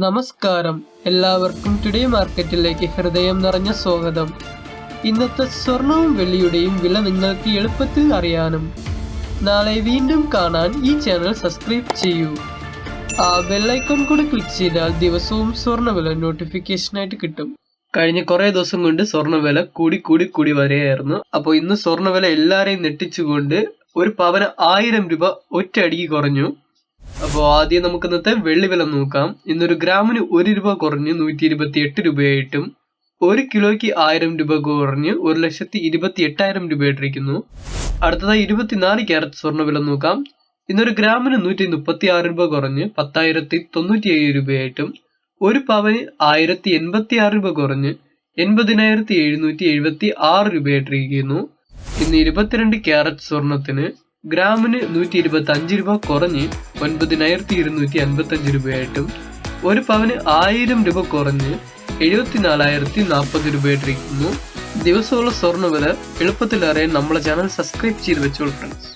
നമസ്കാരം, എല്ലാവർക്കും ടുഡേ മാർക്കറ്റിലേക്ക് ഹൃദയം നിറഞ്ഞ സ്വാഗതം. ഇന്നത്തെ സ്വർണവും വെള്ളിയുടെയും വില നിങ്ങൾക്ക് എളുപ്പത്തിൽ അറിയാനും നാളെ വീണ്ടും കാണാൻ ഈ ചാനൽ സബ്സ്ക്രൈബ് ചെയ്യൂ. ആ ബെല്ലൈക്കൺ കൂടി ക്ലിക്ക് ചെയ്താൽ ദിവസവും സ്വർണ്ണവില നോട്ടിഫിക്കേഷനായിട്ട് കിട്ടും. കഴിഞ്ഞ കുറേ ദിവസം കൊണ്ട് സ്വർണ്ണവില കൂടി വരികയായിരുന്നു. അപ്പോൾ ഇന്ന് സ്വർണ്ണവില എല്ലാവരെയും നെട്ടിച്ചുകൊണ്ട് ഒരു പവന് 1000 രൂപ ഒറ്റയടിക്ക് കുറഞ്ഞു. അപ്പോൾ ആദ്യം നമുക്ക് ഇന്നത്തെ വെള്ളി വില നോക്കാം. ഇന്നൊരു ഗ്രാമിന് 1 രൂപ കുറഞ്ഞ് 128 രൂപയായിട്ടും 1 കിലോയ്ക്ക് 1000 രൂപ കുറഞ്ഞ് 1,28,000 രൂപയായിട്ടിരിക്കുന്നു. അടുത്തതായി 24 ക്യാരറ്റ് സ്വർണ്ണ വില നോക്കാം. ഇന്നൊരു ഗ്രാമിന് 136 രൂപ കുറഞ്ഞ് 10,097 രൂപയായിട്ടും 1 പവന് 1,086 രൂപ കുറഞ്ഞ് 80,776 രൂപയായിട്ടിരിക്കുന്നു. ഇന്ന് 22 ക്യാരറ്റ് സ്വർണത്തിന് ഗ്രാമിന് 125 രൂപ കുറഞ്ഞ് 9,255 രൂപയായിട്ടും 1 പവന് 1000 രൂപ കുറഞ്ഞ് 74,040 രൂപയായിട്ടിരിക്കുന്നു. ദിവസമുള്ള സ്വർണ്ണവില എളുപ്പത്തിൽ അറിയാൻ നമ്മളെ ചാനൽ സബ്സ്ക്രൈബ് ചെയ്ത് വെച്ചോളൂ ഫ്രണ്ട്സ്.